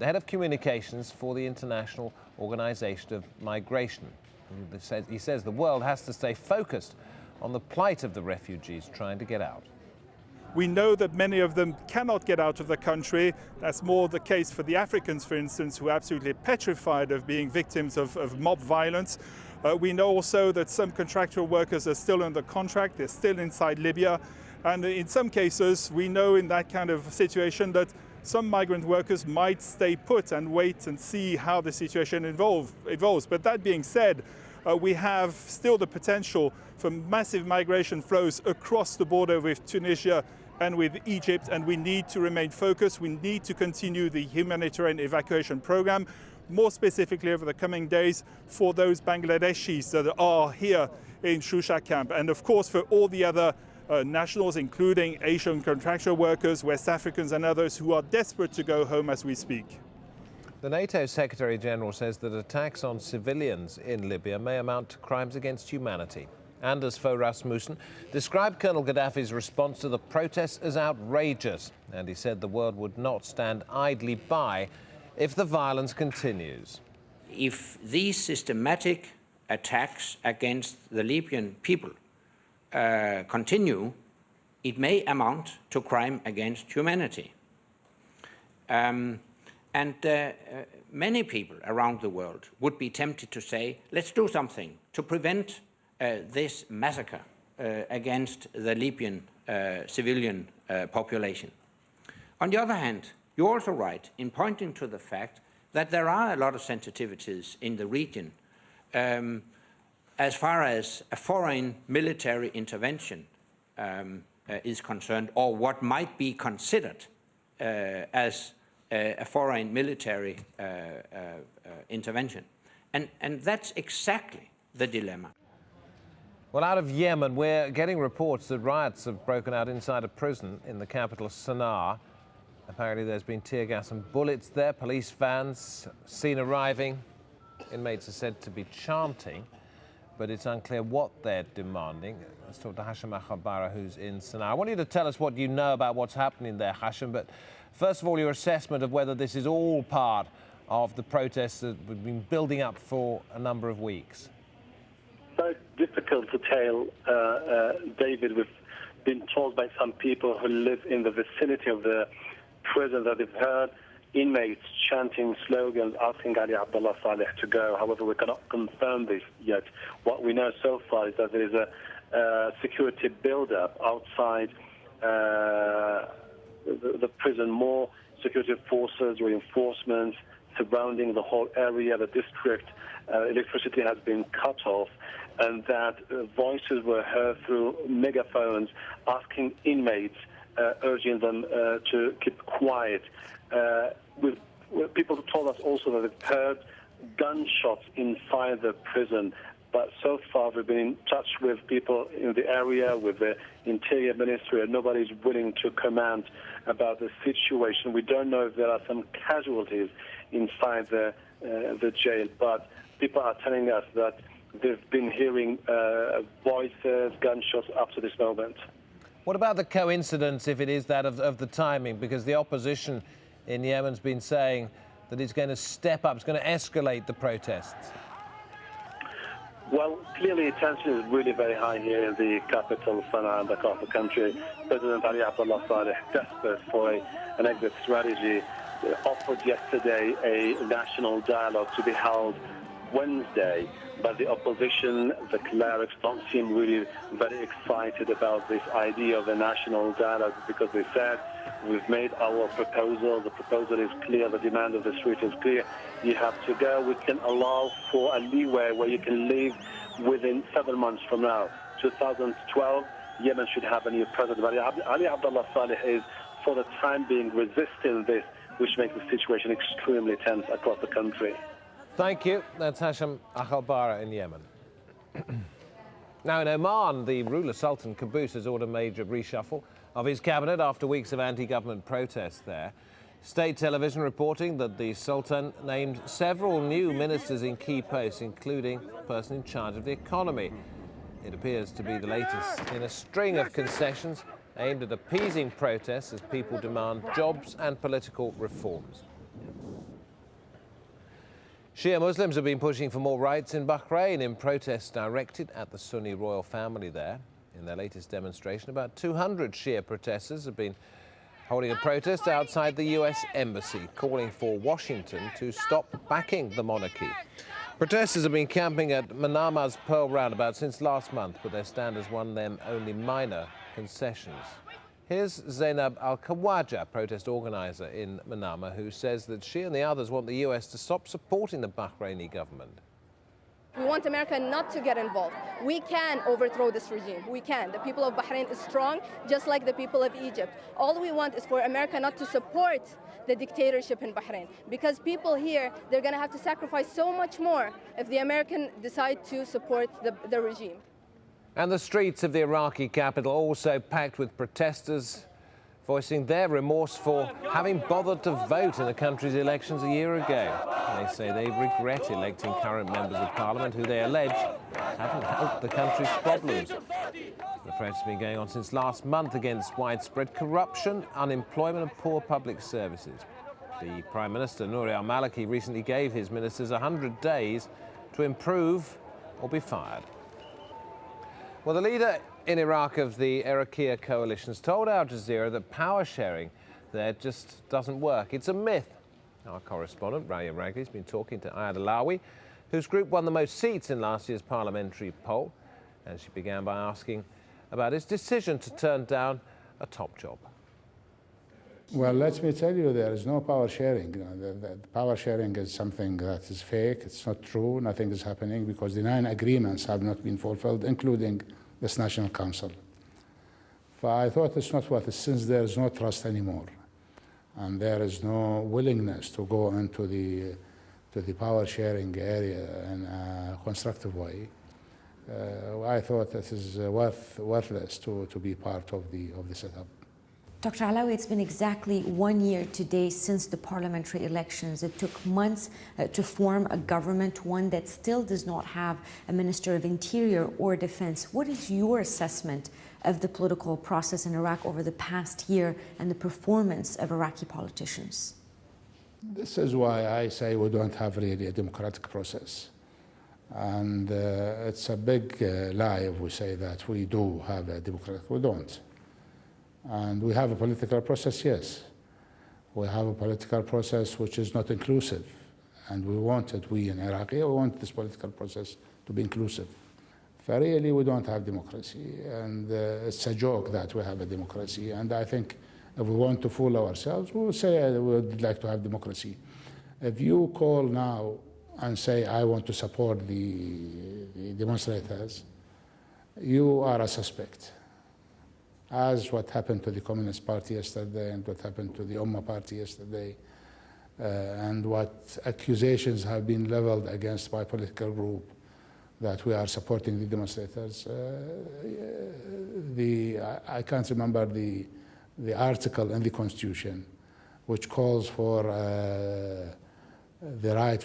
the head of communications for the International Organization of Migration. He says the world has to stay focused on the plight of the refugees trying to get out. We know that many of them cannot get out of the country. That's more the case for the Africans, for instance, who are absolutely petrified of being victims of mob violence. We know also that some contractual workers are still under contract, they're still inside Libya. And in some cases, we know in that kind of situation that some migrant workers might stay put and wait and see how the situation evolves. But that being said, we have still the potential for massive migration flows across the border with Tunisia and with Egypt, and we need to remain focused. We need to continue the humanitarian evacuation program, more specifically over the coming days for those Bangladeshis that are here in Shusha camp. And of course, for all the other nationals, including Asian contractual workers, West Africans and others who are desperate to go home as we speak. The NATO Secretary General says that attacks on civilians in Libya may amount to crimes against humanity. Anders Fogh Rasmussen described Colonel Gaddafi's response to the protests as outrageous, and he said the world would not stand idly by if the violence continues. If these systematic attacks against the Libyan people continue, it may amount to crime against humanity. Many people around the world would be tempted to say, let's do something to prevent this massacre against the Libyan civilian population. On the other hand, you're also right in pointing to the fact that there are a lot of sensitivities in the region as far as a foreign military intervention is concerned, or what might be considered as a foreign military intervention. And that's exactly the dilemma. Well, out of Yemen, we're getting reports that riots have broken out inside a prison in the capital, Sana'a. Apparently there's been tear gas and bullets there, police vans seen arriving. Inmates are said to be chanting, but it's unclear what they're demanding. Let's talk to Hashim Akhalbara, who's in Sana'a. I want you to tell us what you know about what's happening there, Hashim, but first of all, your assessment of whether this is all part of the protests that have been building up for a number of weeks. So difficult to tell, David. We've been told by some people who live in the vicinity of the prison that they've heard inmates chanting slogans asking Ali Abdullah Saleh to go. However, we cannot confirm this yet. What we know so far is that there is a security build-up outside the prison, more security forces, reinforcements surrounding the whole area, the district. Electricity has been cut off, and that voices were heard through megaphones asking inmates, urging them to keep quiet. People told us also that they've heard gunshots inside the prison, but so far we've been in touch with people in the area, with the Interior Ministry, and nobody's willing to comment about the situation. We don't know if there are some casualties inside the jail, but people are telling us that they've been hearing voices, gunshots up to this moment. What about the coincidence, if it is that, of the timing? Because the opposition in Yemen's been saying that it's going to step up, it's going to escalate the protests. Well, clearly tension is really very high here in the capital, Sana'a, and across the country. President Ali Abdullah Saleh, desperate for an exit strategy, offered yesterday a national dialogue to be held Wednesday, but the opposition, the clerics, don't seem really very excited about this idea of a national dialogue, because they said, we've made our proposal, the proposal is clear, the demand of the street is clear, you have to go. We can allow for a leeway where you can leave within 7 months from now. 2012, Yemen should have a new president. Ali Abdullah Saleh is, for the time being, resisting this, which makes the situation extremely tense across the country. Thank you. That's Hashim Akhalbara in Yemen. Now in Oman, the ruler Sultan Qaboos has ordered a major reshuffle of his cabinet after weeks of anti-government protests there. State television reporting that the Sultan named several new ministers in key posts, including the person in charge of the economy. It appears to be the latest in a string of concessions aimed at appeasing protests as people demand jobs and political reforms. Shia Muslims have been pushing for more rights in Bahrain in protests directed at the Sunni royal family there. In their latest demonstration, about 200 Shia protesters have been holding a protest outside the US Embassy, calling for Washington to stop backing the monarchy. Protesters have been camping at Manama's Pearl Roundabout since last month, but their stand has won them only minor concessions. Here's Zainab Al-Khawaja, protest organizer in Manama, who says that she and the others want the US to stop supporting the Bahraini government. We want America not to get involved. We can overthrow this regime. We can. The people of Bahrain is strong, just like the people of Egypt. All we want is for America not to support the dictatorship in Bahrain, because people here, they're going to have to sacrifice so much more if the Americans decide to support the regime. And the streets of the Iraqi capital also packed with protesters voicing their remorse for having bothered to vote in the country's elections a year ago. They say they regret electing current members of parliament who they allege haven't helped the country's problems. The protests have been going on since last month against widespread corruption, unemployment and poor public services. The Prime Minister, Nouri al-Maliki, recently gave his ministers 100 days to improve or be fired. Well, the leader in Iraq of the Iraqi coalition has told AlJazeera that power sharing there just doesn't work. It's a myth. Our correspondent, Raya Ragli, has been talking to Ayad Alawi, whose group won the most seats in last year's parliamentary poll. And she began by asking about his decision to turn down a top job. Well, let me tell you, there is no power sharing. The power sharing is something that is fake. It's not true. Nothing is happening because the 9 agreements have not been fulfilled, including this National Council. I thought it's not worth it since there is no trust anymore, and there is no willingness to go into the power sharing area in a constructive way. I thought it is worthless to be part of the setup. Dr. Alawi, it's been exactly 1 year today since the parliamentary elections. It took months to form a government, one that still does not have a Minister of Interior or Defense. What is your assessment of the political process in Iraq over the past year and the performance of Iraqi politicians? This is why I say we don't have really a democratic process. And it's a big lie if we say that we do have a democratic. We don't. And we have a political process, yes. We have a political process which is not inclusive. And we in Iraq, we want this political process to be inclusive. Really, we don't have democracy. And it's a joke that we have a democracy. And I think if we want to fool ourselves, we will say we would like to have democracy. If you call now and say, I want to support the demonstrators, you are a suspect. As what happened to the Communist Party yesterday and what happened to the Ummah Party yesterday, and what accusations have been leveled against my political group that we are supporting the demonstrators. I can't remember the article in the Constitution which calls for the right